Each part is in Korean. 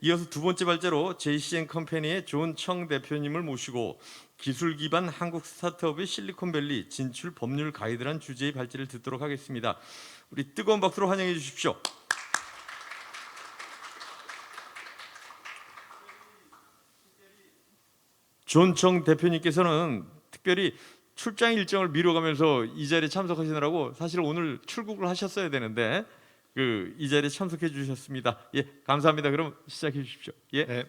이어서 두 번째 발제로 JCN 컴퍼니의 존청 대표님을 모시고 기술 기반 한국 스타트업의 실리콘밸리 진출 법률 가이드란 주제의 발제를 듣도록 하겠습니다. 우리 뜨거운 박수로 환영해 주십시오. 존청 대표님께서는 특별히 출장 일정을 미뤄가면서 이 자리에 참석하시느라고 사실 오늘 출국을 하셨어야 되는데 이 자리에 참석해 주셨습니다. 예, 감사합니다. 그럼 시작해 주십시오. 예. 네,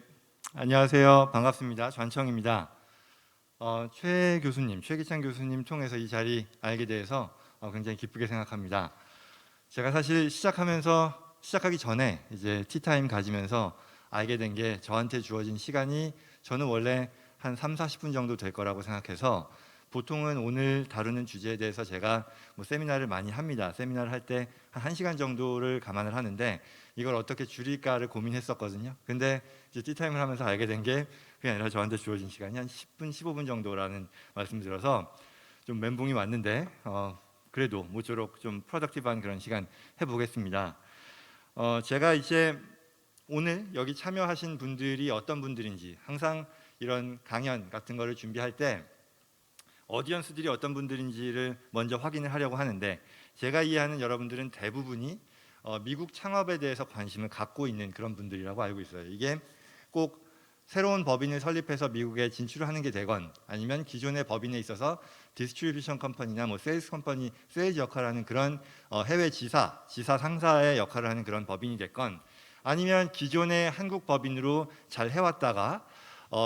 안녕하세요. 반갑습니다. 전청입니다. 최기찬 교수님 통해서 이 자리 알게 돼서 굉장히 기쁘게 생각합니다. 제가 사실 시작하기 전에 이제 티타임 가지면서 알게 된 게 저한테 주어진 시간이 저는 원래 한 3-40분 정도 될 거라고 생각해서 보통은 오늘 다루는 주제에 대해서 제가 세미나를 많이 합니다. 세미나를 할 때 한 1시간 정도를 감안을 하는데 이걸 어떻게 줄일까를 고민했었거든요. 근데 이제 티타임을 하면서 알게 된 게 그게 아니라 저한테 주어진 시간이 한 10분, 15분 정도라는 말씀 들어서 좀 멘붕이 왔는데 그래도 모쪼록 좀 프로덕티브한 그런 시간 해보겠습니다. 제가 이제 오늘 여기 참여하신 분들이 어떤 분들인지 항상 이런 강연 같은 거를 준비할 때 어디언스들이 어떤 분들인지를 먼저 확인을 하려고 하는데 제가 이해하는 여러분들은 대부분이 미국 창업에 대해서 관심을 갖고 있는 그런 분들이라고 알고 있어요. 이게 꼭 새로운 법인을 설립해서 미국에 진출을 하는 게 되건 아니면 기존의 법인에 있어서 디스트리뷰션 컴퍼니나 세일즈 컴퍼니, 세일즈 역할을 하는 그런 해외 지사 상사의 역할을 하는 그런 법인이 됐건 아니면 기존의 한국 법인으로 잘 해왔다가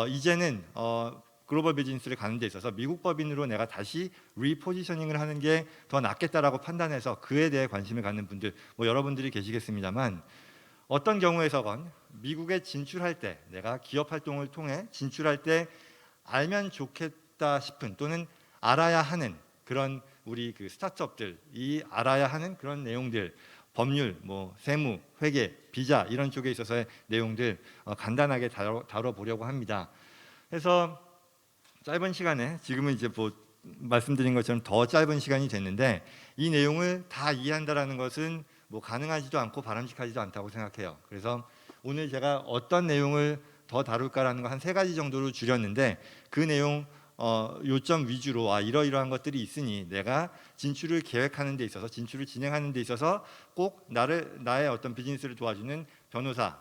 이제는 글로벌 비즈니스를 가는 데 있어서 미국 법인으로 내가 다시 리포지셔닝을 하는 게 더 낫겠다라고 판단해서 그에 대해 관심을 갖는 분들 여러분들이 계시겠습니다만 어떤 경우에서건 미국에 진출할 때 내가 기업 활동을 통해 진출할 때 알면 좋겠다 싶은 또는 알아야 하는 그런 우리 스타트업들이 알아야 하는 그런 내용들 법률, 세무, 회계, 비자 이런 쪽에 있어서의 내용들 간단하게 다뤄보려고 합니다. 그래서 짧은 시간에 지금은 이제 말씀드린 것처럼 더 짧은 시간이 됐는데 이 내용을 다 이해한다라는 것은 가능하지도 않고 바람직하지도 않다고 생각해요. 그래서 오늘 제가 어떤 내용을 더 다룰까라는 거 한 3가지 정도로 줄였는데 그 내용 요점 위주로 이러이러한 것들이 있으니 내가 진출을 계획하는 데 있어서 진출을 진행하는 데 있어서 꼭 나의 어떤 비즈니스를 도와주는 변호사,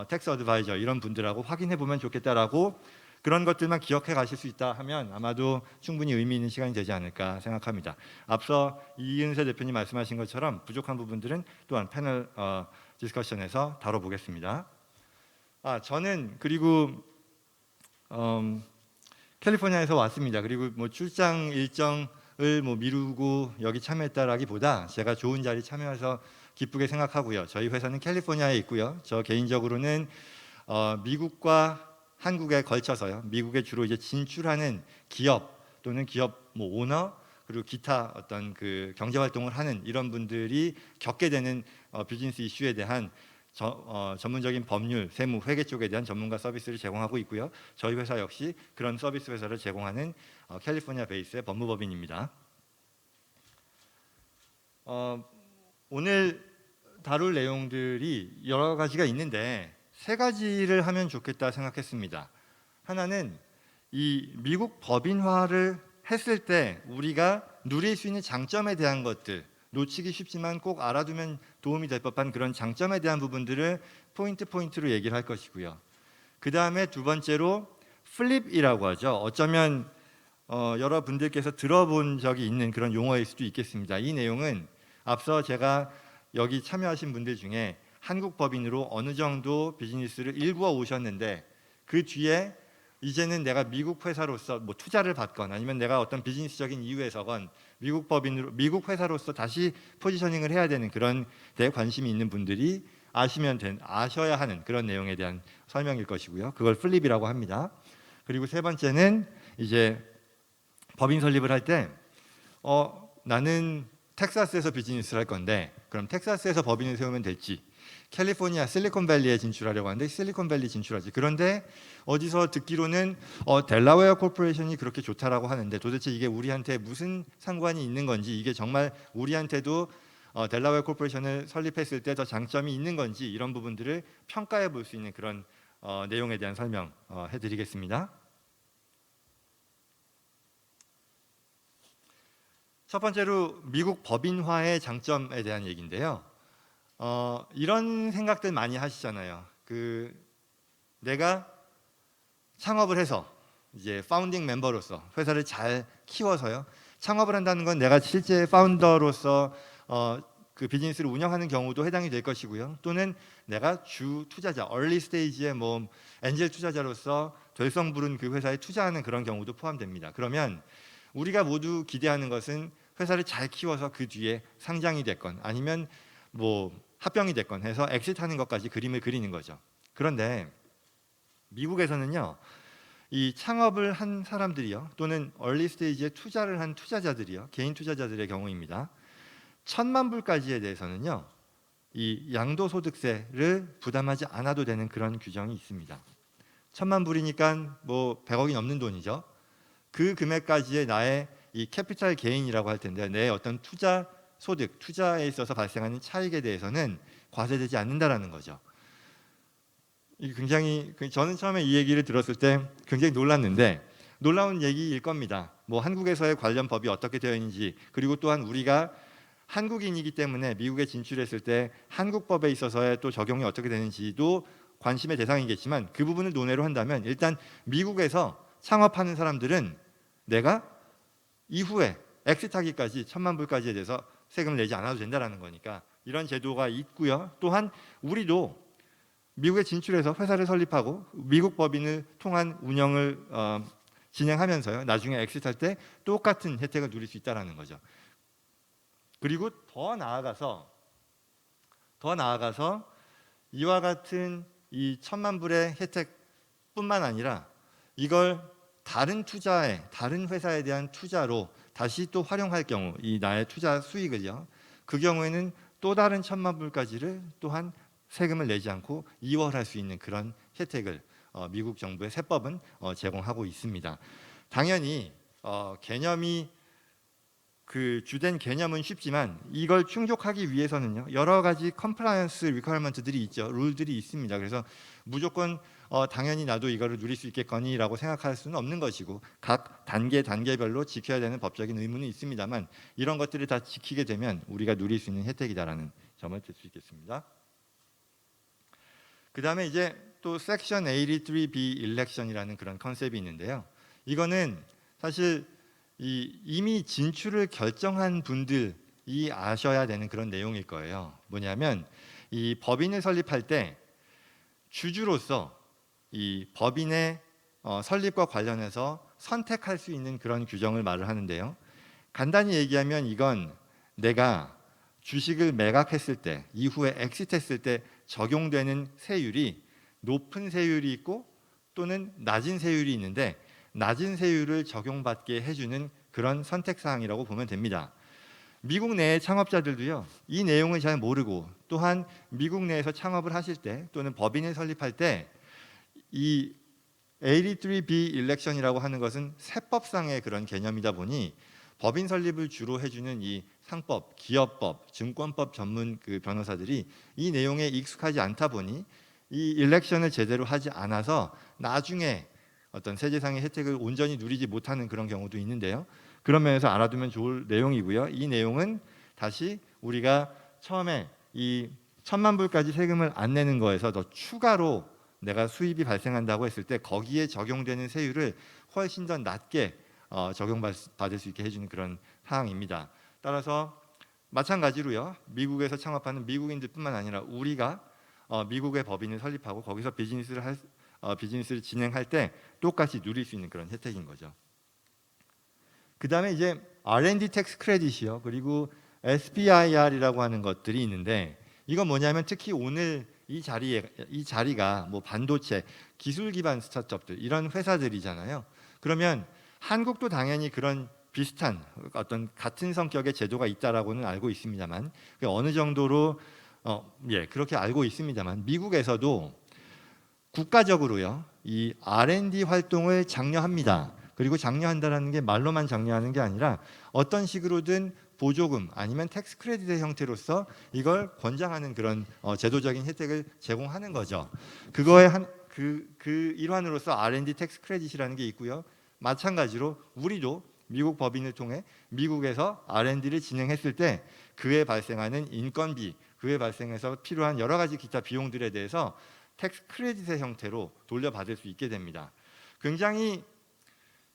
텍스 어드바이저 이런 분들하고 확인해 보면 좋겠다라고 그런 것들만 기억해 가실 수 있다 하면 아마도 충분히 의미 있는 시간이 되지 않을까 생각합니다. 앞서 이은세 대표님 말씀하신 것처럼 부족한 부분들은 또한 패널 디스커션에서 다뤄보겠습니다. 저는 그리고 캘리포니아에서 왔습니다. 그리고 출장 일정을 미루고 여기 참여했다라기보다 제가 좋은 자리 참여해서 기쁘게 생각하고요. 저희 회사는 캘리포니아에 있고요. 저 개인적으로는 미국과 한국에 걸쳐서요. 미국에 주로 이제 진출하는 기업 또는 기업 오너 그리고 기타 어떤 경제 활동을 하는 이런 분들이 겪게 되는 비즈니스 이슈에 대한 전문적인 법률, 세무, 회계 쪽에 대한 전문가 서비스를 제공하고 있고요. 저희 회사 역시 그런 서비스 회사를 제공하는 캘리포니아 베이스의 법무법인입니다. 오늘 다룰 내용들이 여러 가지가 있는데 3가지를 하면 좋겠다 생각했습니다. 하나는 이 미국 법인화를 했을 때 우리가 누릴 수 있는 장점에 대한 것들 놓치기 쉽지만 꼭 알아두면 도움이 될 법한 그런 장점에 대한 부분들을 포인트로 얘기를 할 것이고요. 그 다음에 2번째로 플립이라고 하죠. 어쩌면 여러분들께서 들어본 적이 있는 그런 용어일 수도 있겠습니다. 이 내용은 앞서 제가 여기 참여하신 분들 중에 한국 법인으로 어느 정도 비즈니스를 일구어 오셨는데 그 뒤에 이제는 내가 미국 회사로서 투자를 받건 아니면 내가 어떤 비즈니스적인 이유에서건 미국 회사로서 다시 포지셔닝을 해야 되는 그런 데 관심이 있는 분들이 아셔야 하는 그런 내용에 대한 설명일 것이고요. 그걸 플립이라고 합니다. 그리고 3번째는 이제 법인 설립을 할 때 나는 텍사스에서 비즈니스를 할 건데 그럼 텍사스에서 법인을 세우면 될지 캘리포니아 실리콘밸리에 진출하려고 하는데 실리콘밸리 진출하지. 그런데 어디서 듣기로는 델라웨어 코퍼레이션이 그렇게 좋다라고 하는데 도대체 이게 우리한테 무슨 상관이 있는 건지, 이게 정말 우리한테도 델라웨어 코퍼레이션을 설립했을 때 더 장점이 있는 건지, 이런 부분들을 평가해 볼 수 있는 그런 내용에 대한 설명 해드리겠습니다. 첫 번째로 미국 법인화의 장점에 대한 얘기인데요. 이런 생각들 많이 하시잖아요. 내가 창업을 해서 이제 파운딩 멤버로서 회사를 잘 키워서요. 창업을 한다는 건 내가 실제 파운더로서 그 비즈니스를 운영하는 경우도 해당이 될 것이고요. 또는 내가 주 투자자, 얼리 스테이지의 뭐 엔젤 투자자로서 될성 부른 그 회사에 투자하는 그런 경우도 포함됩니다. 그러면 우리가 모두 기대하는 것은 회사를 잘 키워서 그 뒤에 상장이 됐건 아니면 뭐 합병이 됐건 해서 엑시트하는 것까지 그림을 그리는 거죠. 그런데 미국에서는요, 이 창업을 한 사람들이요, 또는 얼리 스테이지에 투자를 한 투자자들이요, 개인 투자자들의 경우입니다. 1,000만 불까지에 대해서는요, 이 양도소득세를 부담하지 않아도 되는 그런 규정이 있습니다. 1,000만 불이니까 뭐 100억이 넘는 돈이죠. 그 금액까지의 나의 이 캐피탈 게인이라고 할 텐데, 내 어떤 투자 소득, 투자에 있어서 발생하는 차익에 대해서는 과세되지 않는다라는 거죠. 이 굉장히, 저는 처음에 이 얘기를 들었을 때 굉장히 놀랐는데, 놀라운 얘기일 겁니다. 뭐 한국에서의 관련 법이 어떻게 되어 있는지, 그리고 또한 우리가 한국인이기 때문에 미국에 진출했을 때 한국 법에 있어서의 또 적용이 어떻게 되는지도 관심의 대상이겠지만, 그 부분을 논외로 한다면 일단 미국에서 창업하는 사람들은 내가 이후에 엑시트하기까지 1,000만 불까지에 대해서 세금을 내지 않아도 된다라는 거니까 이런 제도가 있고요. 또한 우리도 미국에 진출해서 회사를 설립하고 미국 법인을 통한 운영을 진행하면서요, 나중에 엑시트할 때 똑같은 혜택을 누릴 수 있다라는 거죠. 그리고 더 나아가서 이와 같은 이 1,000만 불의 혜택뿐만 아니라 이걸 다른 투자에, 다른 회사에 대한 투자로 다시 또 활용할 경우, 이 나의 투자 수익을요, 그 경우에는 또 다른 1,000만 불까지를 또한 세금을 내지 않고 이월할 수 있는 그런 혜택을 미국 정부의 세법은 제공하고 있습니다. 당연히 개념이 그 주된 개념은 쉽지만 이걸 충족하기 위해서는요, 여러 가지 컴플라이언스 리퀘어먼트들이 있죠. 룰들이 있습니다. 그래서 무조건 당연히 나도 이거를 누릴 수 있겠거니라고 생각할 수는 없는 것이고, 각 단계별로 지켜야 되는 법적인 의무는 있습니다만, 이런 것들을 다 지키게 되면 우리가 누릴 수 있는 혜택이다라는 점을 들 수 있겠습니다. 그 다음에 이제 또 섹션 83B 일렉션이라는 그런 컨셉이 있는데요. 이거는 사실 이미 진출을 결정한 분들이 아셔야 되는 그런 내용일 거예요. 뭐냐면 이 법인을 설립할 때 주주로서 이 법인의 설립과 관련해서 선택할 수 있는 그런 규정을 말을 하는데요. 간단히 얘기하면 이건 내가 주식을 매각했을 때, 이후에 엑시트했을 때 적용되는 세율이 높은 세율이 있고 또는 낮은 세율이 있는데, 낮은 세율을 적용받게 해주는 그런 선택사항이라고 보면 됩니다. 미국 내의 창업자들도요, 이 내용을 잘 모르고, 또한 미국 내에서 창업을 하실 때 또는 법인을 설립할 때 이 83B 일렉션이라고 하는 것은 세법상의 그런 개념이다 보니 법인 설립을 주로 해주는 이 상법, 기업법, 증권법 전문 그 변호사들이 이 내용에 익숙하지 않다 보니 이 일렉션을 제대로 하지 않아서 나중에 어떤 세제상의 혜택을 온전히 누리지 못하는 그런 경우도 있는데요. 그런 면에서 알아두면 좋을 내용이고요. 이 내용은 다시 우리가 처음에 이 1,000만 불까지 세금을 안 내는 거에서 더 추가로 내가 수입이 발생한다고 했을 때 거기에 적용되는 세율을 훨씬 더 낮게 적용받을 수 있게 해주는 그런 사항입니다. 따라서 마찬가지로요, 미국에서 창업하는 미국인들뿐만 아니라 우리가 미국의 법인을 설립하고 거기서 비즈니스를 진행할 때 똑같이 누릴 수 있는 그런 혜택인 거죠. 그 다음에 이제 R&D 텍스 크레딧이요, 그리고 SBIR이라고 하는 것들이 있는데, 이건 뭐냐면 특히 오늘 이 자리가 뭐 반도체, 기술 기반 스타트업들 이런 회사들이잖아요. 그러면 한국도 당연히 그런 비슷한 어떤 같은 성격의 제도가 있다라고는 알고 있습니다만, 어느 정도로 그렇게 알고 있습니다만 미국에서도 국가적으로요, 이 R&D 활동을 장려합니다. 그리고 장려한다라는 게 말로만 장려하는 게 아니라 어떤 식으로든 보조금 아니면 텍스 크레딧의 형태로서 이걸 권장하는 그런 제도적인 혜택을 제공하는 거죠. 그거의 그 일환으로서 R&D 텍스 크레딧이라는 게 있고요. 마찬가지로 우리도 미국 법인을 통해 미국에서 R&D를 진행했을 때 그에 발생하는 인건비, 그에 발생해서 필요한 여러 가지 기타 비용들에 대해서 텍스 크레딧의 형태로 돌려받을 수 있게 됩니다. 굉장히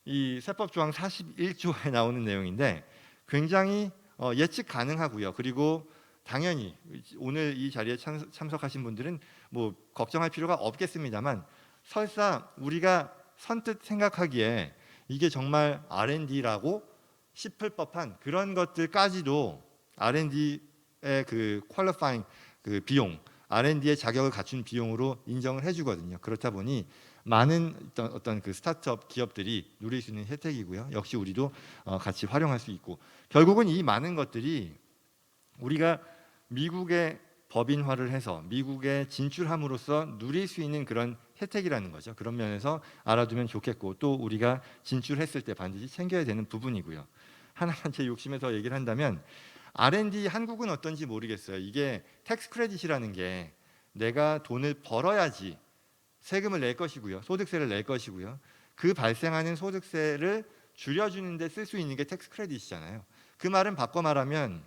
이 세법 조항 41조에 나오는 내용인데 굉장히 예측 가능하고요. 그리고 당연히 오늘 이 자리에 참석하신 분들은 뭐 걱정할 필요가 없겠습니다만 설사 우리가 선뜻 생각하기에 이게 정말 R&D라고 싶을 법한 그런 것들까지도 R&D의 그 퀄리파잉 그 비용, R&D의 자격을 갖춘 비용으로 인정을 해주거든요. 그렇다 보니 많은 어떤 그 스타트업 기업들이 누릴 수 있는 혜택이고요. 역시 우리도 같이 활용할 수 있고 결국은 이 많은 것들이 우리가 미국의 법인화를 해서 미국에 진출함으로써 누릴 수 있는 그런 혜택이라는 거죠. 그런 면에서 알아두면 좋겠고 또 우리가 진출했을 때 반드시 챙겨야 되는 부분이고요. 하나만 제 욕심에서 얘기를 한다면 R&D 한국은 어떤지 모르겠어요. 이게 텍스 크레딧이라는 게 내가 돈을 벌어야지 세금을 낼 것이고요. 소득세를 낼 것이고요. 그 발생하는 소득세를 줄여주는 데 쓸 수 있는 게 텍스 크레딧이잖아요. 그 말은 바꿔 말하면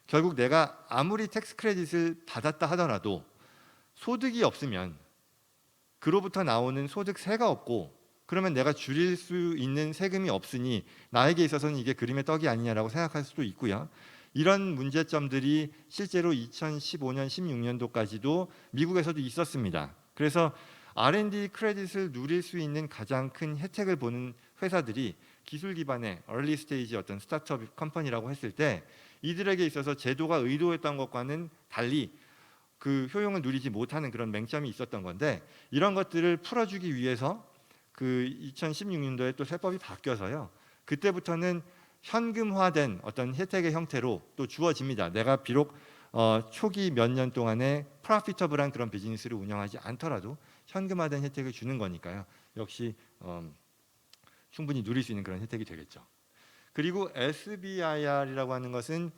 결국 내가 아무리 텍스 크레딧을 받았다 하더라도 소득이 없으면 그로부터 나오는 소득세가 없고 그러면 내가 줄일 수 있는 세금이 없으니 나에게 있어서는 이게 그림의 떡이 아니냐라고 생각할 수도 있고요. 이런 문제점들이 실제로 2015년, 16년도까지도 미국에서도 있었습니다. 그래서 R&D 크레딧을 누릴 수 있는 가장 큰 혜택을 보는 회사들이 기술 기반의 얼리 스테이지 어떤 스타트업 컴퍼니라고 했을 때 이들에게 있어서 제도가 의도했던 것과는 달리 그 효용을 누리지 못하는 그런 맹점이 있었던 건데 이런 것들을 풀어주기 위해서 그 2016년도에 또 세법이 바뀌어서요. 그때부터는 현금화된 어떤 혜택의 형태로 또 주어집니다. 내가 비록 초기 몇 년 동안에 프로피터블한 그런 비즈니스를 운영하지 않더라도 현금화된 혜택을 주는 거니까요. 역시 충분히 누릴 수 있는 그런 혜택이 되겠죠. 그리고 SBIR이라고 하는 것은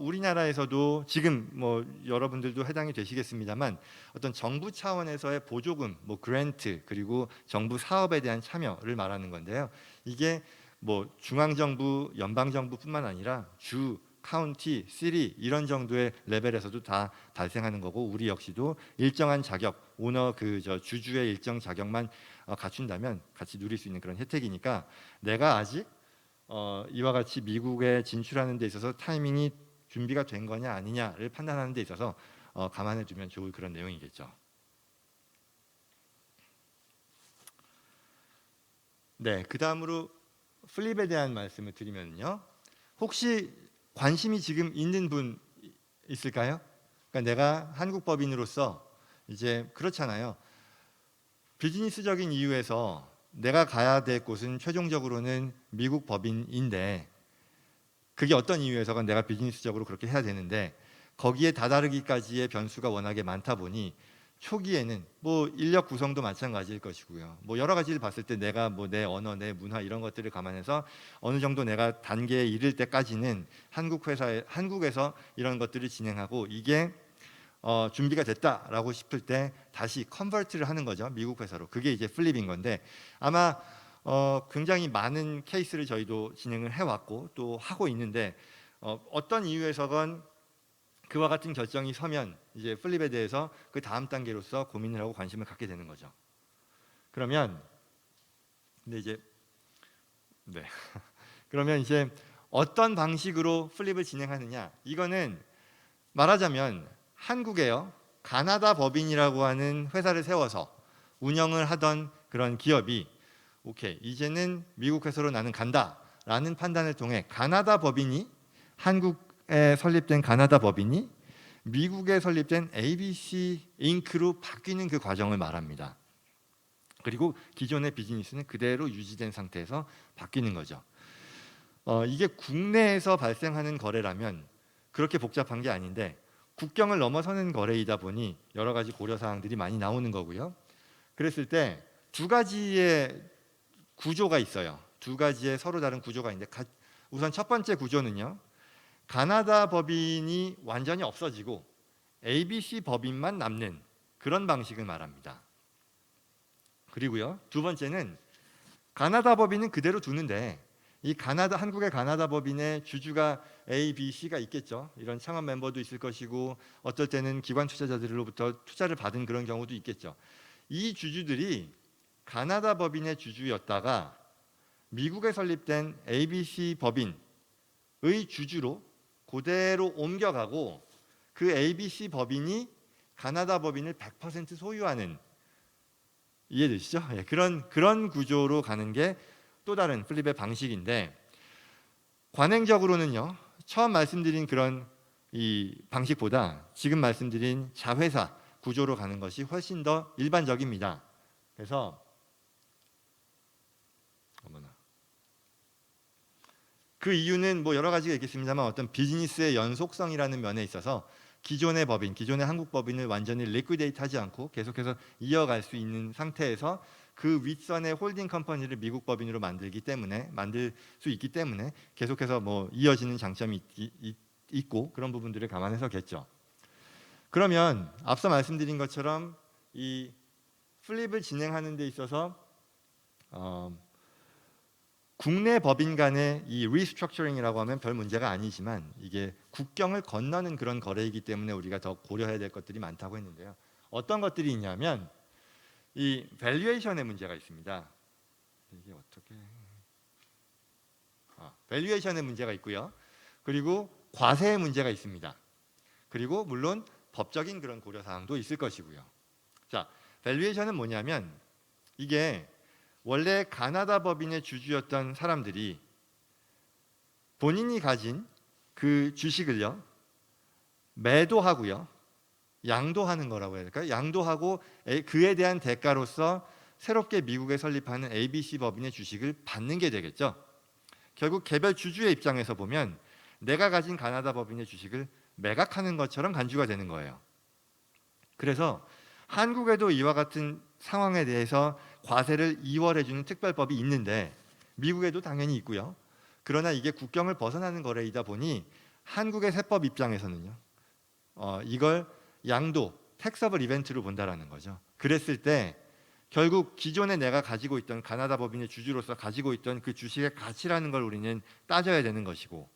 우리나라에서도 지금 뭐 여러분들도 해당이 되시겠습니다만 어떤 정부 차원에서의 보조금, 뭐 그랜트 그리고 정부 사업에 대한 참여를 말하는 건데요. 이게 뭐 중앙 정부, 연방 정부뿐만 아니라 주, 카운티, 시리 이런 정도의 레벨에서도 다 발생하는 거고 우리 역시도 일정한 자격, 오너 주주의 일정 자격만 갖춘다면 같이 누릴 수 있는 그런 혜택이니까 내가 아직 이와 같이 미국에 진출하는 데 있어서 타이밍이 준비가 된 거냐 아니냐를 판단하는 데 있어서 감안해 두면 좋을 그런 내용이겠죠. 네, 그 다음으로 플립에 대한 말씀을 드리면요. 혹시 관심이 지금 있는 분 있을까요? 그러니까 내가 한국 법인으로서 이제 그렇잖아요. 비즈니스적인 이유에서 내가 가야 될 곳은 최종적으로는 미국 법인인데 그게 어떤 이유에서건 내가 비즈니스적으로 그렇게 해야 되는데 거기에 다다르기까지의 변수가 워낙에 많다 보니 초기에는 뭐 인력 구성도 마찬가지일 것이고요. 뭐 여러 가지를 봤을 때 내가 뭐 내 언어, 내 문화 이런 것들을 감안해서 어느 정도 내가 단계에 이를 때까지는 한국에서 이런 것들을 진행하고 이게 준비가 됐다라고 싶을 때 다시 컨버트를 하는 거죠. 미국 회사로. 그게 이제 플립인 건데 아마 굉장히 많은 케이스를 저희도 진행을 해왔고 또 하고 있는데 어떤 이유에서건 그와 같은 결정이 서면 이제 플립에 대해서 그 다음 단계로서 고민을 하고 관심을 갖게 되는 거죠. 그러면 그러면 이제 어떤 방식으로 플립을 진행하느냐? 이거는 말하자면 한국에요. 가나다 법인이라고 하는 회사를 세워서 운영을 하던 그런 기업이 오케이 이제는 미국 회사로 나는 간다라는 판단을 통해 가나다 법인이 한국에 설립된 가나다 법인이 미국에 설립된 ABC 잉크로 바뀌는 그 과정을 말합니다. 그리고 기존의 비즈니스는 그대로 유지된 상태에서 바뀌는 거죠. 이게 국내에서 발생하는 거래라면 그렇게 복잡한 게 아닌데 국경을 넘어서는 거래이다 보니 여러 가지 고려 사항들이 많이 나오는 거고요. 그랬을 때 두 가지의 구조가 있어요. 두 가지의 서로 다른 구조가 있는데 우선 첫 번째 구조는요. 가나다 법인이 완전히 없어지고 ABC 법인만 남는 그런 방식을 말합니다. 그리고요. 두 번째는 가나다 법인은 그대로 두는데 이 한국의 가나다 법인의 주주가 A, B, C가 있겠죠. 이런 창업 멤버도 있을 것이고 어떨 때는 기관 투자자들로부터 투자를 받은 그런 경우도 있겠죠. 이 주주들이 가나다 법인의 주주였다가 미국에 설립된 ABC 법인의 주주로 그대로 옮겨가고 그 ABC 법인이 가나다 법인을 100% 소유하는, 이해되시죠? 예, 그런 구조로 가는 게 또 다른 플립의 방식인데, 관행적으로는요. 처음 말씀드린 그런 이 방식보다 지금 말씀드린 자회사 구조로 가는 것이 훨씬 더 일반적입니다. 그래서 그 이유는 뭐 여러 가지가 있겠습니다만 어떤 비즈니스의 연속성이라는 면에 있어서 기존의 법인, 기존의 한국 법인을 완전히 리퀴데이트하지 않고 계속해서 이어갈 수 있는 상태에서 그 윗선의 홀딩 컴퍼니를 미국 법인으로 만들 수 있기 때문에 계속해서 뭐 이어지는 장점이 있고 그런 부분들을 감안해서겠죠. 그러면 앞서 말씀드린 것처럼 이 플립을 진행하는 데 있어서 국내 법인 간의 이 리스트럭처링이라고 하면 별 문제가 아니지만 이게 국경을 건너는 그런 거래이기 때문에 우리가 더 고려해야 될 것들이 많다고 했는데요. 어떤 것들이 있냐면 이 밸류에이션의 문제가 있습니다. 이게 어떻게 밸류에이션의 문제가 있고요. 그리고 과세의 문제가 있습니다. 그리고 물론 법적인 그런 고려 사항도 있을 것이고요. 자, 밸류에이션은 뭐냐면 이게 원래 가나다 법인의 주주였던 사람들이 본인이 가진 그 주식을요 매도하고요 양도하는 거라고 해야 될까요? 양도하고 그에 대한 대가로서 새롭게 미국에 설립하는 ABC 법인의 주식을 받는 게 되겠죠. 결국 개별 주주의 입장에서 보면 내가 가진 가나다 법인의 주식을 매각하는 것처럼 간주가 되는 거예요. 그래서 한국에도 이와 같은 상황에 대해서 과세를 이월해주는 특별법이 있는데 미국에도 당연히 있고요. 그러나 이게 국경을 벗어나는 거래이다 보니 한국의 세법 입장에서는요. 이걸 양도, 텍서블 이벤트로 본다라는 거죠. 그랬을 때 결국 기존에 내가 가지고 있던 가나다 법인의 주주로서 가지고 있던 그 주식의 가치라는 걸 우리는 따져야 되는 것이고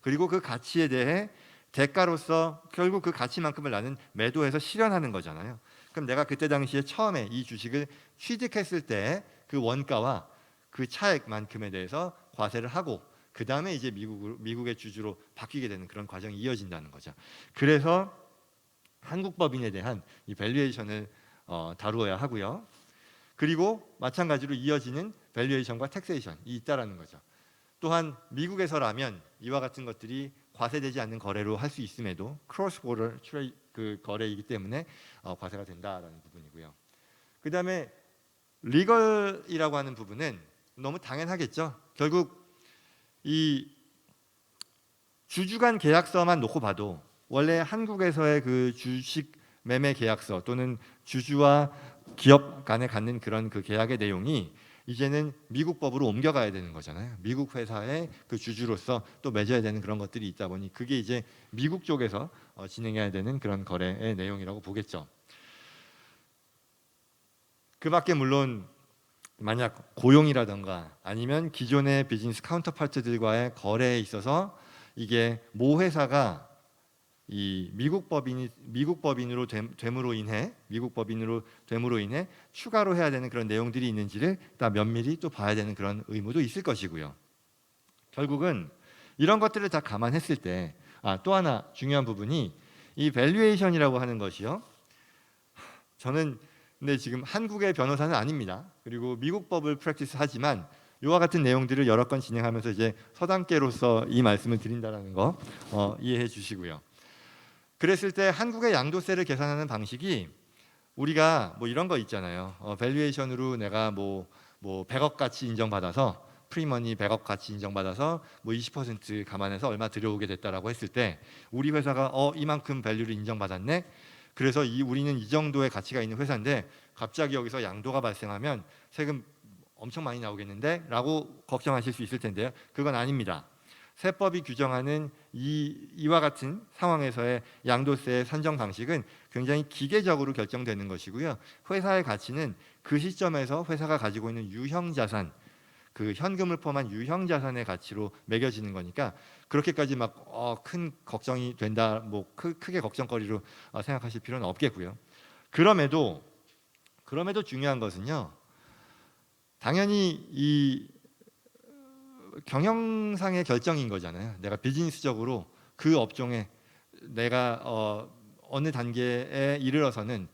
그리고 그 가치에 대해 대가로서 결국 그 가치만큼을 나는 매도해서 실현하는 거잖아요. 그럼 내가 그때 당시에 처음에 이 주식을 취득했을 때 그 원가와 그 차액만큼에 대해서 과세를 하고 그 다음에 이제 미국의 주주로 바뀌게 되는 그런 과정이 이어진다는 거죠. 그래서 한국 법인에 대한 이 밸류에이션을 다루어야 하고요. 그리고 마찬가지로 이어지는 밸류에이션과 텍세이션이 있다라는 거죠. 또한 미국에서라면 이와 같은 것들이 과세되지 않는 거래로 할 수 있음에도 크로스 보더 그 거래이기 때문에 과세가 된다라는 부분이고요. 그 다음에 리걸이라고 하는 부분은 너무 당연하겠죠. 결국 이 주주 간 계약서만 놓고 봐도 원래 한국에서의 그 주식 매매 계약서 또는 주주와 기업 간에 갖는 그런 그 계약의 내용이 이제는 미국 법으로 옮겨가야 되는 거잖아요. 미국 회사의 그 주주로서 또 맺어야 되는 그런 것들이 있다 보니 그게 이제 미국 쪽에서 진행해야 되는 그런 거래의 내용이라고 보겠죠. 그 밖에 물론 만약 고용이라든가 아니면 기존의 비즈니스 카운터파트들과의 거래에 있어서 이게 모 회사가 이 미국 법인으로 됨으로 인해 추가로 해야 되는 그런 내용들이 있는지를 다 면밀히 또 봐야 되는 그런 의무도 있을 것이고요. 결국은 이런 것들을 다 감안했을 때 또 하나 중요한 부분이 이 밸류에이션이라고 하는 것이요. 저는 근데 지금 한국의 변호사는 아닙니다. 그리고 미국 법을 프랙티스 하지만 이와 같은 내용들을 여러 건 진행하면서 이제 서당계로서 이 말씀을 드린다는 거 이해해 주시고요. 그랬을 때 한국의 양도세를 계산하는 방식이 우리가 뭐 이런 거 있잖아요. 밸류에이션으로 내가 뭐 100억 가치 인정받아서 프리머니 100억 가치 인정받아서 뭐 20% 감안해서 얼마 들여오게 됐다라고 했을 때 우리 회사가 이만큼 밸류를 인정받았네. 그래서 우리는 이 정도의 가치가 있는 회사인데 갑자기 여기서 양도가 발생하면 세금 엄청 많이 나오겠는데? 라고 걱정하실 수 있을 텐데요. 그건 아닙니다. 세법이 규정하는 이와 같은 상황에서의 양도세 산정 방식은 굉장히 기계적으로 결정되는 것이고요. 회사의 가치는 그 시점에서 회사가 가지고 있는 유형 자산, 그 현금을 포함한 유형 자산의 가치로 매겨지는 거니까 그렇게까지 막 큰 걱정이 된다, 뭐 크게 걱정거리로 생각하실 필요는 없겠고요. 그럼에도 중요한 것은요. 당연히 이 경영상의 결정인 거잖아요. 내가 비즈니스적으로 그 업종에 내가 어느 단계에 이르러서는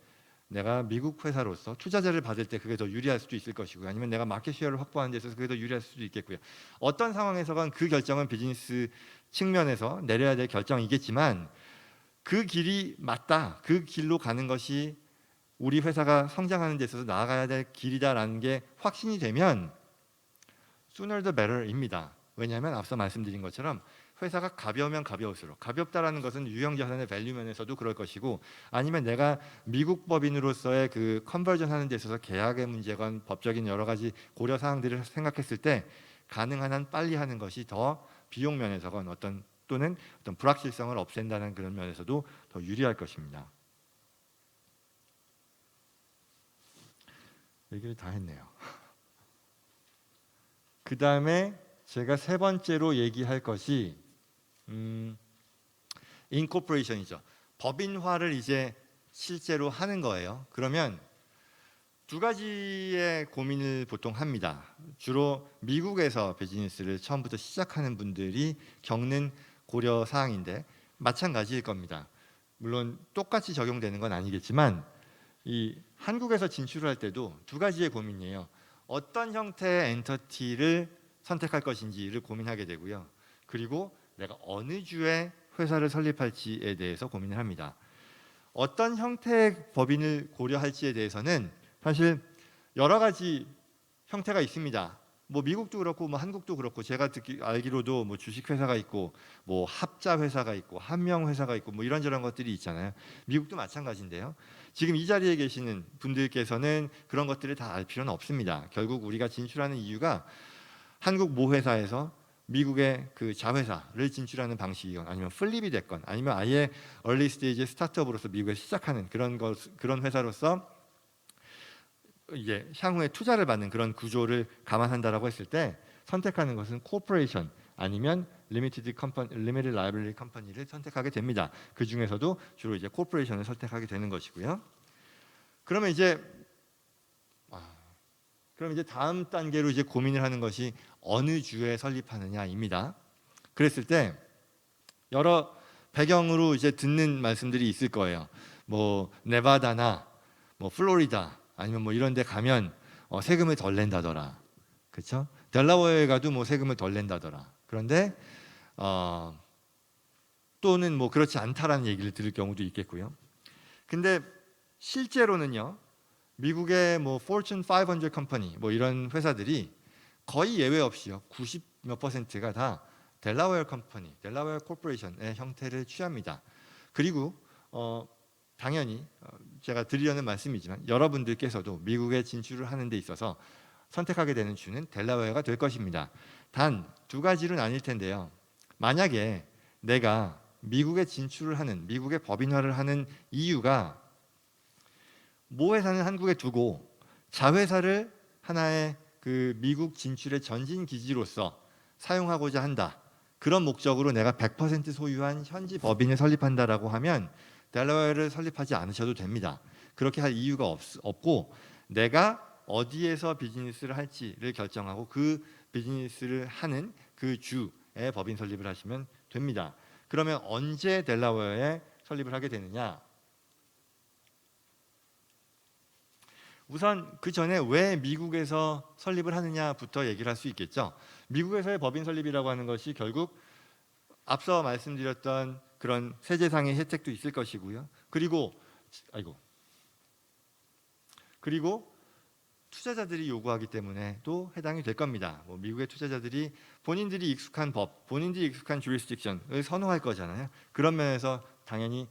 내가 미국 회사로서 투자자를 받을 때 그게 더 유리할 수도 있을 것이고요. 아니면 내가 마켓 쉐어를 확보하는 데 있어서 그게 더 유리할 수도 있겠고요. 어떤 상황에서건 그 결정은 비즈니스 측면에서 내려야 될 결정이겠지만 그 길이 맞다. 그 길로 가는 것이 우리 회사가 성장하는 데 있어서 나아가야 될 길이다라는 게 확신이 되면 sooner the better입니다. 왜냐하면 앞서 말씀드린 것처럼 회사가 가벼우면 가벼울수록, 가볍다라는 것은 유형 자산의 밸류 면에서도 그럴 것이고, 아니면 내가 미국 법인으로서의 그 컨버전 하는 데 있어서 계약의 문제건 법적인 여러 가지 고려 사항들을 생각했을 때 가능한 한 빨리 하는 것이 더 비용 면에서건 또는 어떤 불확실성을 없앤다는 그런 면에서도 더 유리할 것입니다. 얘기를 다 했네요. 그 다음에 제가 세 번째로 얘기할 것이 인코퍼레이션이죠. 법인화를 이제 실제로 하는 거예요. 그러면 두 가지의 고민을 보통 합니다. 주로 미국에서 비즈니스를 처음부터 시작하는 분들이 겪는 고려 사항인데 마찬가지일 겁니다. 물론 똑같이 적용되는 건 아니겠지만 이 한국에서 진출할 때도 두 가지의 고민이에요. 어떤 형태의 엔터티를 선택할 것인지를 고민하게 되고요. 그리고 내가 어느 주에 회사를 설립할지에 대해서 고민을 합니다. 어떤 형태의 법인을 고려할지에 대해서는 사실 여러 가지 형태가 있습니다. 뭐 미국도 그렇고 뭐 한국도 그렇고 제가 알기로도 뭐 주식 회사가 있고 뭐 합자 회사가 있고 한명 회사가 있고 뭐 이런저런 것들이 있잖아요. 미국도 마찬가지인데요. 지금 이 자리에 계시는 분들께서는 그런 것들을 다 알 필요는 없습니다. 결국 우리가 진출하는 이유가 한국 모 회사에서 미국의 그 자회사를 진출하는 방식이건 아니면 플립이 됐건 아니면 아예 얼리 스테이지 스타트업으로서 미국에 시작하는 그런 회사로서 이제 향후에 투자를 받는 그런 구조를 감안한다라고 했을 때 선택하는 것은 코퍼레이션 아니면 리미티드 라이블리티 컴퍼니를 선택하게 됩니다. 그 중에서도 주로 이제 코퍼레이션을 선택하게 되는 것이고요. 그러면 이제 다음 단계로 이제 고민을 하는 것이 어느 주에 설립하느냐입니다. 그랬을 때 여러 배경으로 이제 듣는 말씀들이 있을 거예요. 뭐 네바다나 뭐 플로리다 아니면 뭐 이런 데 가면 세금을 덜 낸다더라. 그렇죠? 델라웨어에 가도 뭐 세금을 덜 낸다더라. 그런데 또는 뭐 그렇지 않다라는 얘기를 들을 경우도 있겠고요. 근데 실제로는요. 미국의 뭐 Fortune 500 컴퍼니 뭐 이런 회사들이 거의 예외 없이요. 90 몇 %가 다 델라웨어 컴퍼니, 델라웨어 코퍼레이션의 형태를 취합니다. 그리고 당연히 제가 드리려는 말씀이지만 여러분들께서도 미국에 진출을 하는 데 있어서 선택하게 되는 주는 델라웨어가 될 것입니다. 단 두 가지는 아닐 텐데요. 만약에 내가 미국에 진출을 하는, 미국에 법인화를 하는 이유가 모 회사는 한국에 두고 자회사를 하나의 그 미국 진출의 전진 기지로서 사용하고자 한다. 그런 목적으로 내가 100% 소유한 현지 법인을 설립한다라고 하면 델라웨어를 설립하지 않으셔도 됩니다. 그렇게 할 이유가 없고 내가 어디에서 비즈니스를 할지를 결정하고 그 비즈니스를 하는 그 주에 법인 설립을 하시면 됩니다. 그러면 언제 델라웨어에 설립을 하게 되느냐? 우선 그 전에 왜 미국에서 설립을 하느냐부터 얘기를 할 수 있겠죠. 미국에서의 법인 설립이라고 하는 것이 결국 앞서 말씀드렸던 그런 세제상의 혜택도 있을 것이고요. 그리고 투자자들이 요구하기 때문에 또 해당이 될 겁니다. 뭐 미국의 투자자들이 본인들이 익숙한 법, 본인들이 익숙한 jurisdiction을 선호할 거잖아요. 그런 면에서 당연히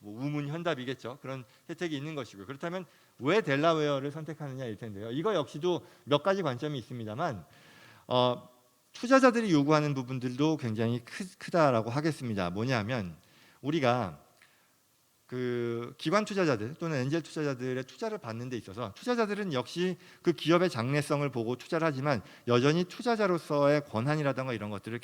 우문현답이겠죠. 그런 혜택이 있는 것이고요. 그렇다면 왜 델라웨어를 선택하느냐일 텐데요. 이거 역시도 몇 가지 관점이 있습니다만 투자자들이 요구하는 부분들도 굉장히 크다라고 하겠습니다. 뭐냐면 우리가 그 기관 투자자들 또는 엔젤 투자자들의 투자를 받는 데 있어서 투자자들은 역시 그 기업의 장래성을 보고 투자를 하지만 여전히 투자자로서의 권한이라든가 이런 것들을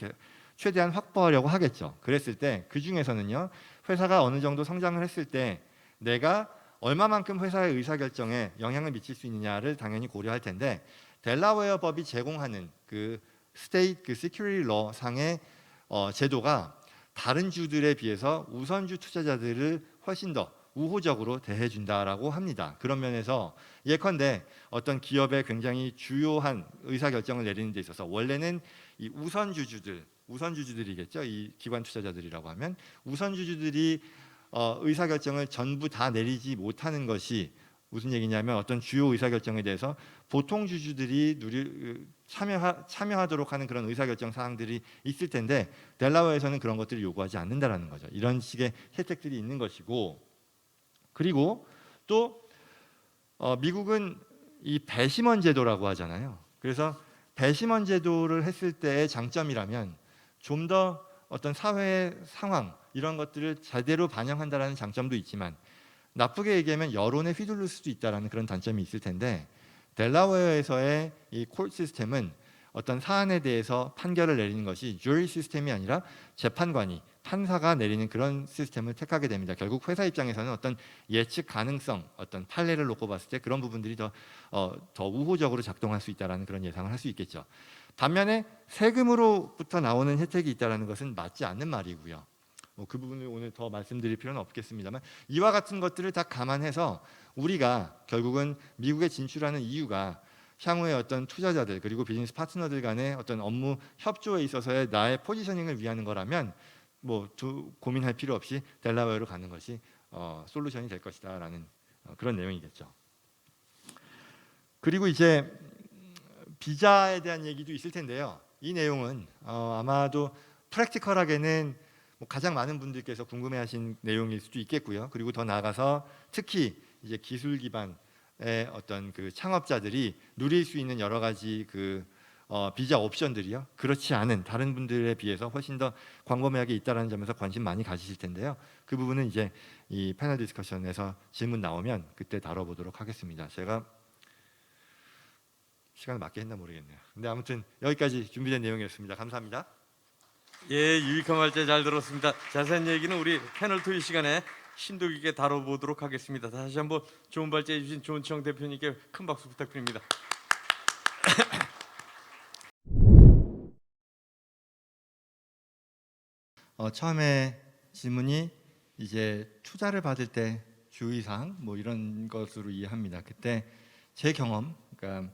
최대한 확보하려고 하겠죠. 그랬을 때 그 중에서는요, 회사가 어느 정도 성장을 했을 때 내가 얼마만큼 회사의 의사결정에 영향을 미칠 수 있느냐를 당연히 고려할 텐데, 델라웨어 법이 제공하는 그 스테이트 그 시큐리티 러 상의 제도가 다른 주들에 비해서 우선주 투자자들을 훨씬 더 우호적으로 대해준다라고 합니다. 그런 면에서 예컨대 어떤 기업의 굉장히 주요한 의사결정을 내리는 데 있어서 원래는 이 우선주주들이겠죠. 이 기관 투자자들이라고 하면 우선주주들이 의사결정을 전부 다 내리지 못하는 것이 무슨 얘기냐면 어떤 주요 의사결정에 대해서 보통 주주들이 참여하도록 하는 그런 의사결정 사항들이 있을 텐데 델라웨어에서는 그런 것들을 요구하지 않는다라는 거죠. 이런 식의 혜택들이 있는 것이고, 그리고 또 미국은 이 배심원 제도라고 하잖아요. 그래서 배심원 제도를 했을 때의 장점이라면 좀 더 어떤 사회의 상황 이런 것들을 제대로 반영한다라는 장점도 있지만 나쁘게 얘기하면 여론에 휘둘릴 수도 있다라는 그런 단점이 있을 텐데, 델라웨어에서의 이 콜 시스템은 어떤 사안에 대해서 판결을 내리는 것이 주리 시스템이 아니라 재판관이 판사가 내리는 그런 시스템을 택하게 됩니다. 결국 회사 입장에서는 어떤 예측 가능성, 어떤 판례를 놓고 봤을 때 그런 부분들이 더 우호적으로 작동할 수 있다라는 그런 예상을 할 수 있겠죠. 반면에 세금으로부터 나오는 혜택이 있다라는 것은 맞지 않는 말이고요. 그 부분을 오늘 더 말씀드릴 필요는 없겠습니다만 이와 같은 것들을 다 감안해서 우리가 결국은 미국에 진출하는 이유가 향후에 어떤 투자자들 그리고 비즈니스 파트너들 간의 어떤 업무 협조에 있어서의 나의 포지셔닝을 위하는 거라면 고민할 필요 없이 델라웨어로 가는 것이 솔루션이 될 것이다라는 그런 내용이겠죠. 그리고 이제 비자에 대한 얘기도 있을 텐데요. 이 내용은 아마도 프랙티컬하게는 가장 많은 분들께서 궁금해하신 내용일 수도 있겠고요. 그리고 더 나아가서 특히 이제 기술 기반의 어떤 그 창업자들이 누릴 수 있는 여러 가지 그 비자 옵션들이요. 그렇지 않은 다른 분들에 비해서 훨씬 더 광범위하게 있다라는 점에서 관심 많이 가지실 텐데요. 그 부분은 이제 이 패널 디스커션에서 질문 나오면 그때 다뤄보도록 하겠습니다. 제가 시간을 맞게 했나 모르겠네요. 근데 아무튼 여기까지 준비된 내용이었습니다. 감사합니다. 예, 유익한 말씀 잘 들었습니다. 자세한 얘기는 우리 패널 토의 시간에 심도 깊게 다뤄보도록 하겠습니다. 다시 한번 좋은 발제해 주신 조은청 대표님께 큰 박수 부탁드립니다. 처음에 질문이 이제 투자를 받을 때 주의사항 이런 것으로 이해합니다. 그때 제 경험, 그러니까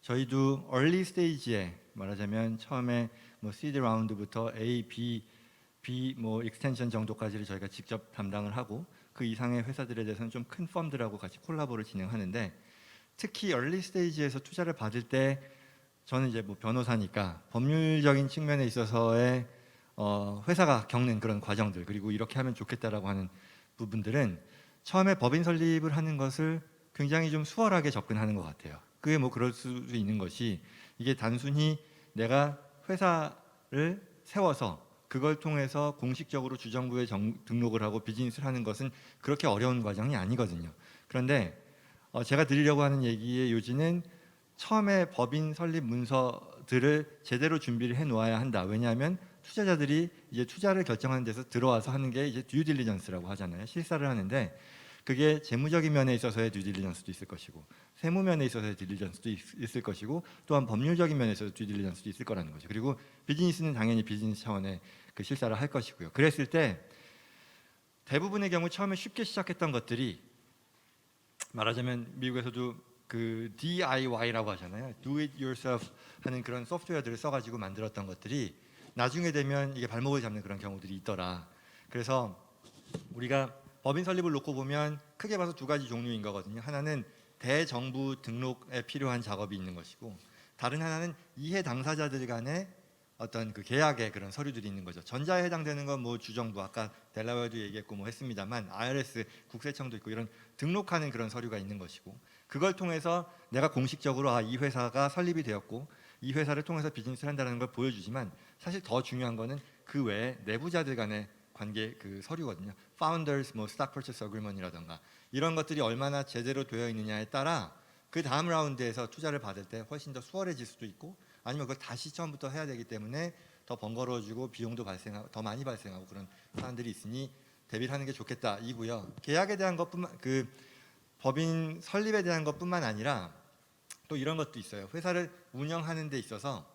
저희도 early stage에 말하자면 처음에 seed 라운드부터 A, B 익스텐션 정도까지를 저희가 직접 담당을 하고 그 이상의 회사들에 대해서는 좀 큰 펌들하고 같이 콜라보를 진행하는데, 특히 early stage에서 투자를 받을 때 저는 이제 변호사니까 법률적인 측면에 있어서의 회사가 겪는 그런 과정들 그리고 이렇게 하면 좋겠다라고 하는 부분들은 처음에 법인 설립을 하는 것을 굉장히 좀 수월하게 접근하는 것 같아요. 그게 그럴 수도 있는 것이 이게 단순히 내가 회사를 세워서 그걸 통해서 공식적으로 주정부에 등록을 하고 비즈니스를 하는 것은 그렇게 어려운 과정이 아니거든요. 그런데 제가 드리려고 하는 얘기의 요지는 처음에 법인 설립 문서들을 제대로 준비를 해 놓아야 한다. 왜냐하면 투자자들이 이제 투자를 결정하는 데서 들어와서 하는 게 이제 듀 딜리전스라고 하잖아요. 실사를 하는데 그게 재무적인 면에 있어서의 듀 딜리전스도 있을 것이고 세무 면에 있어서의 듀 딜리전스도 있을 것이고 또한 법률적인 면에서 듀 딜리전스도 있을 거라는 거죠. 그리고 비즈니스는 당연히 비즈니스 차원의 그 실사를 할 것이고요. 그랬을 때 대부분의 경우 처음에 쉽게 시작했던 것들이 말하자면 미국에서도 그 DIY라고 하잖아요. Do it yourself 하는 그런 소프트웨어들을 써가지고 만들었던 것들이 나중에 되면 이게 발목을 잡는 그런 경우들이 있더라. 그래서 우리가 법인 설립을 놓고 보면 크게 봐서 두 가지 종류인 거거든요. 하나는 대정부 등록에 필요한 작업이 있는 것이고, 다른 하나는 이해 당사자들 간의 어떤 그 계약의 그런 서류들이 있는 거죠. 전자에 해당되는 건 뭐 주정부, 아까 델라웨어도 얘기했고 뭐 했습니다만 IRS 국세청도 있고 이런 등록하는 그런 서류가 있는 것이고, 그걸 통해서 내가 공식적으로 이 회사가 설립이 되었고 이 회사를 통해서 비즈니스를 한다는 걸 보여주지만, 사실 더 중요한 거는 그 외에 내부자들 간의 관계 그 서류거든요. Founders 뭐 Stock Purchase Agreement이라던가 이런 것들이 얼마나 제대로 되어 있느냐에 따라 그 다음 라운드에서 투자를 받을 때 훨씬 더 수월해질 수도 있고, 아니면 그걸 다시 처음부터 해야 되기 때문에 더 번거로워지고 비용도 발생하고 더 많이 발생하고 그런 사안들이 있으니 대비를 하는 게 좋겠다 이고요. 계약에 대한 것뿐만, 그 법인 설립에 대한 것뿐만 아니라 또 이런 것도 있어요. 회사를 운영하는 데 있어서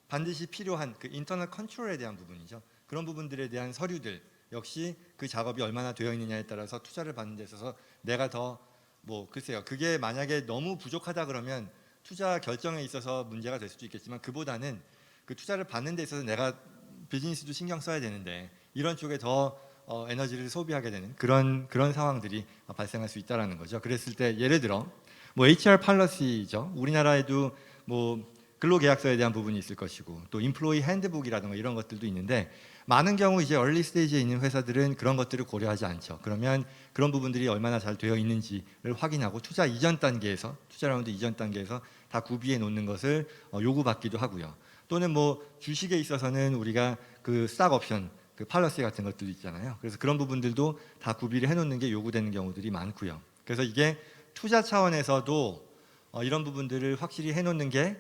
반드시 필요한 그 인터널 컨트롤에 대한 부분이죠. 그런 부분들에 대한 서류들 역시 그 작업이 얼마나 되어 있느냐에 따라서 투자를 받는 데 있어서 내가 더 뭐 글쎄요, 그게 만약에 너무 부족하다 그러면 투자 결정에 있어서 문제가 될 수도 있겠지만, 그보다는 그 투자를 받는 데 있어서 내가 비즈니스도 신경 써야 되는데 이런 쪽에 더 에너지를 소비하게 되는 그런 상황들이 발생할 수 있다라는 거죠. 그랬을 때 예를 들어 뭐 HR 팔러시죠. 우리나라에도 뭐 근로계약서에 대한 부분이 있을 것이고 또 인플로이 핸드북이라든가 이런 것들도 있는데, 많은 경우 이제 얼리 스테이지에 있는 회사들은 그런 것들을 고려하지 않죠. 그러면 그런 부분들이 얼마나 잘 되어 있는지를 확인하고 투자 이전 단계에서, 투자 라운드 이전 단계에서 다 구비해 놓는 것을 요구받기도 하고요. 또는 뭐 주식에 있어서는 우리가 그 스탁 옵션, 그 팔러시 같은 것들도 있잖아요. 그래서 그런 부분들도 다 구비를 해 놓는 게 요구되는 경우들이 많고요. 그래서 이게 투자 차원에서도 이런 부분들을 확실히 해 놓는 게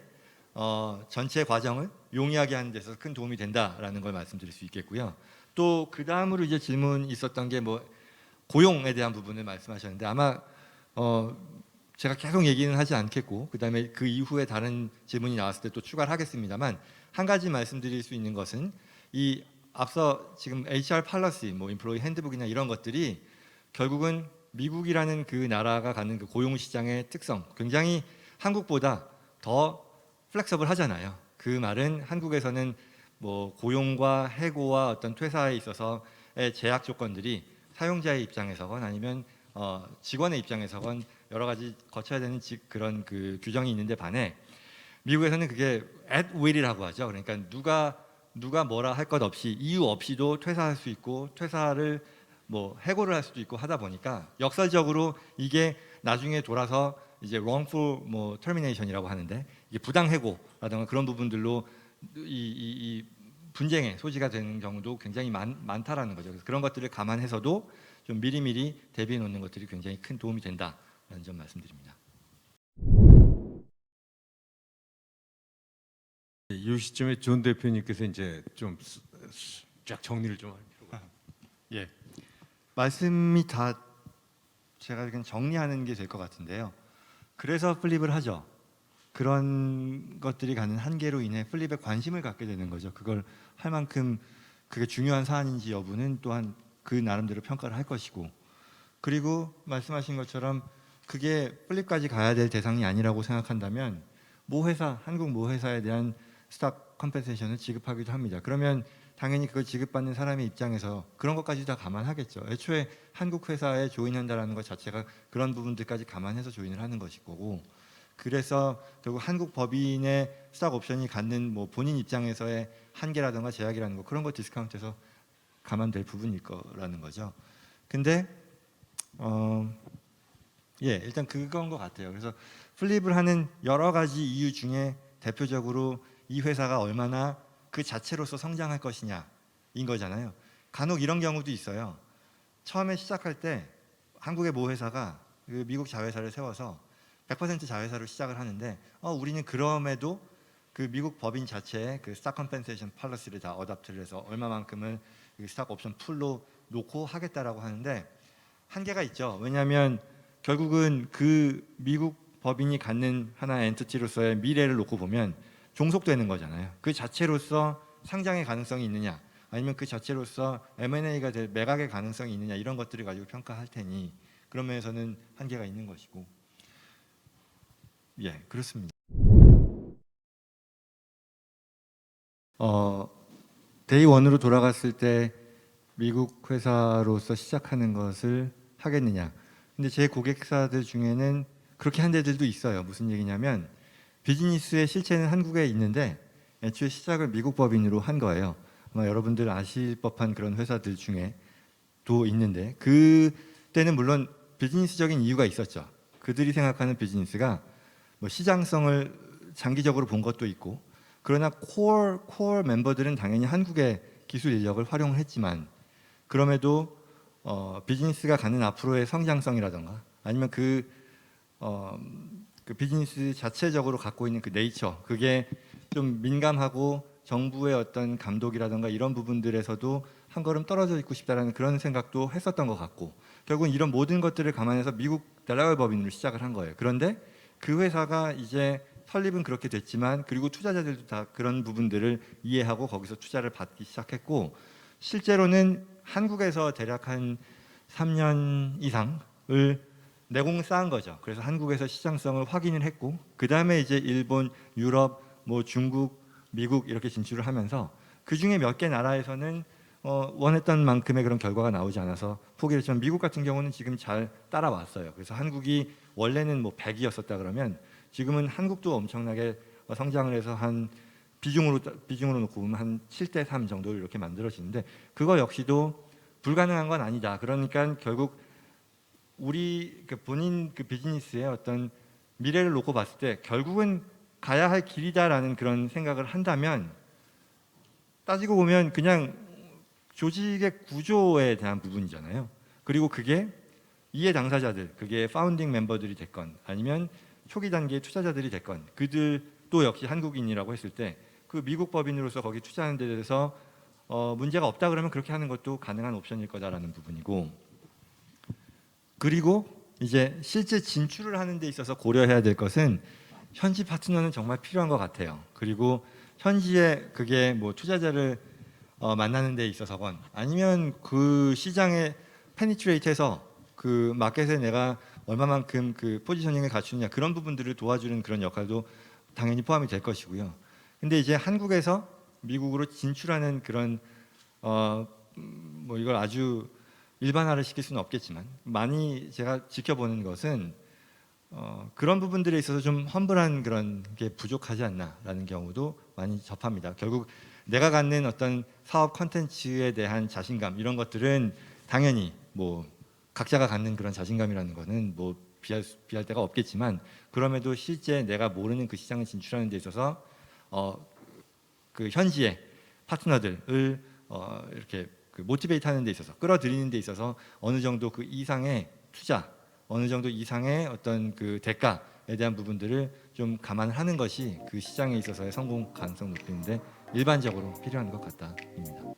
전체 과정을 용이하게 하는 데서 큰 도움이 된다라는 걸 말씀드릴 수 있겠고요. 또 그 다음으로 이제 질문 있었던 게 뭐 고용에 대한 부분을 말씀하셨는데, 아마 제가 계속 얘기는 하지 않겠고 그 다음에 그 이후에 다른 질문이 나왔을 때 또 추가를 하겠습니다만, 한 가지 말씀드릴 수 있는 것은 이 앞서 지금 HR 팔러시, 뭐 인플로이 핸드북이나 이런 것들이 결국은 미국이라는 그 나라가 갖는 그 고용 시장의 특성, 굉장히 한국보다 더 플렉서블 하잖아요. 그 말은 한국에서는 뭐 고용과 해고와 어떤 퇴사에 있어서의 제약 조건들이 사용자의 입장에서건 아니면 직원의 입장에서건 여러 가지 거쳐야 되는 그런 그 규정이 있는데 반해 미국에서는 그게 at will이라고 하죠. 그러니까 누가 뭐라 할 것 없이, 이유 없이도 퇴사할 수 있고 퇴사를 뭐 해고를 할 수도 있고 하다 보니까 역설적으로 이게 나중에 돌아서 이제 wrongful 뭐 termination이라고 하는데, 이게 부당 해고라든가 그런 부분들로 이 분쟁의 소지가 되는 경우도 굉장히 많다라는 거죠. 그래서 그런 것들을 감안해서도 좀 미리미리 대비해 놓는 것들이 굉장히 큰 도움이 된다라는 점 말씀드립니다. 이 시점에 존 대표님께서 이제 좀 쫙 정리를 좀 할 필요가. 예, 말씀이 다 제가 그냥 정리하는 게 될 것 같은데요. 그래서 플립을 하죠. 그런 것들이 갖는 한계로 인해 플립에 관심을 갖게 되는 거죠. 그걸 할 만큼 그게 중요한 사안인지 여부는 또한 그 나름대로 평가를 할 것이고, 그리고 말씀하신 것처럼 그게 플립까지 가야 될 대상이 아니라고 생각한다면 모 회사, 한국 모 회사에 대한 스탁 컴펜세이션을 지급하기도 합니다. 그러면 당연히 그걸 지급받는 사람의 입장에서 그런 것까지 다 감안하겠죠. 애초에 한국 회사에 조인한다라는 것 자체가 그런 부분들까지 감안해서 조인을 하는 것일 거고, 그래서 결국 한국 법인의 스탁 옵션이 갖는 뭐 본인 입장에서의 한계라든가 제약이라는 거, 그런 거 디스카운트해서 감안될 부분일 거라는 거죠. 근데 일단 그건 것 같아요. 그래서 플립을 하는 여러 가지 이유 중에 대표적으로 이 회사가 얼마나 그 자체로서 성장할 것이냐인 거잖아요. 간혹 이런 경우도 있어요. 처음에 시작할 때 한국의 모 회사가 그 미국 자회사를 세워서 100% 자회사로 시작을 하는데 우리는 그럼에도 그 미국 법인 자체의 그 스탁 컴펜세이션 팔러시를 다 어답트를 해서 얼마만큼을 그 스탁 옵션 풀로 놓고 하겠다라고 하는데 한계가 있죠. 왜냐하면 결국은 그 미국 법인이 갖는 하나의 엔티티로서의 미래를 놓고 보면 종속되는 거잖아요. 그 자체로서 상장의 가능성이 있느냐, 아니면 그 자체로서 M&A가 될 매각의 가능성이 있느냐, 이런 것들을 가지고 평가할 테니 그런 면에서는 한계가 있는 것이고, 예, 그렇습니다. 데이 원으로 돌아갔을 때 미국 회사로서 시작하는 것을 하겠느냐, 근데 제 고객사들 중에는 그렇게 한 데들도 있어요. 무슨 얘기냐면 비즈니스의 실체는 한국에 있는데 애초에 시작을 미국 법인으로 한 거예요. 아마 여러분들 아실 법한 그런 회사들 중에도 있는데 그때는 물론 비즈니스적인 이유가 있었죠. 그들이 생각하는 비즈니스가 뭐 시장성을 장기적으로 본 것도 있고, 그러나 코어 멤버들은 당연히 한국의 기술 인력을 활용을 했지만 그럼에도 비즈니스가 가는 앞으로의 성장성이라던가 아니면 그 비즈니스 자체적으로 갖고 있는 그 네이처, 그게 좀 민감하고 정부의 어떤 감독이라던가 이런 부분들에서도 한 걸음 떨어져 있고 싶다라는 그런 생각도 했었던 것 같고, 결국은 이런 모든 것들을 감안해서 미국 델라웨어 법인으로 시작을 한 거예요. 그런데 그 회사가 이제 설립은 그렇게 됐지만, 그리고 투자자들도 다 그런 부분들을 이해하고 거기서 투자를 받기 시작했고, 실제로는 한국에서 대략 한 3년 이상을 내공을 쌓은 거죠. 그래서 한국에서 시장성을 확인을 했고, 그 다음에 이제 일본, 유럽, 뭐 중국, 미국 이렇게 진출을 하면서 그 중에 몇 개 나라에서는 원했던 만큼의 그런 결과가 나오지 않아서 포기를 했지만, 미국 같은 경우는 지금 잘 따라왔어요. 그래서 한국이 원래는 뭐 100이었었다 그러면 지금은 한국도 엄청나게 성장을 해서 한 비중으로 놓고 보면 한 7대 3 정도를 이렇게 만들어지는데, 그거 역시도 불가능한 건 아니다. 그러니까 결국 우리 본인 그 비즈니스의 어떤 미래를 놓고 봤을 때 결국은 가야 할 길이다라는 그런 생각을 한다면, 따지고 보면 그냥 조직의 구조에 대한 부분이잖아요. 그리고 그게 이해 당사자들, 그게 파운딩 멤버들이 됐건 아니면 초기 단계의 투자자들이 됐건, 그들도 역시 한국인이라고 했을 때 그 미국 법인으로서 거기 투자하는 데 대해서 문제가 없다 그러면 그렇게 하는 것도 가능한 옵션일 거다라는 부분이고, 그리고 이제 실제 진출을 하는 데 있어서 고려해야 될 것은 현지 파트너는 정말 필요한 것 같아요. 그리고 현지에 그게 뭐 투자자를 만나는 데 있어서건 아니면 그 시장에 페니트레이트해서 그 마켓에 내가 얼마만큼 그 포지셔닝을 갖추느냐, 그런 부분들을 도와주는 그런 역할도 당연히 포함이 될 것이고요. 근데 이제 한국에서 미국으로 진출하는 그런 뭐 이걸 아주 일반화를 시킬 수는 없겠지만, 많이 제가 지켜보는 것은 그런 부분들에 있어서 좀 험블한 그런 게 부족하지 않나라는 경우도 많이 접합니다. 결국 내가 갖는 어떤 사업 컨텐츠에 대한 자신감, 이런 것들은 당연히 뭐 각자가 갖는 그런 자신감이라는 거는 뭐 비할 데가 없겠지만, 그럼에도 실제 내가 모르는 그 시장에 진출하는 데 있어서 그 현지의 파트너들을 이렇게 그 모티베이트 하는 데 있어서, 끌어들이는 데 있어서 어느 정도 그 이상의 투자, 어느 정도 이상의 어떤 그 대가에 대한 부분들을 좀 감안을 하는 것이 그 시장에 있어서의 성공 가능성 높이는데 일반적으로 필요한 것 같다입니다.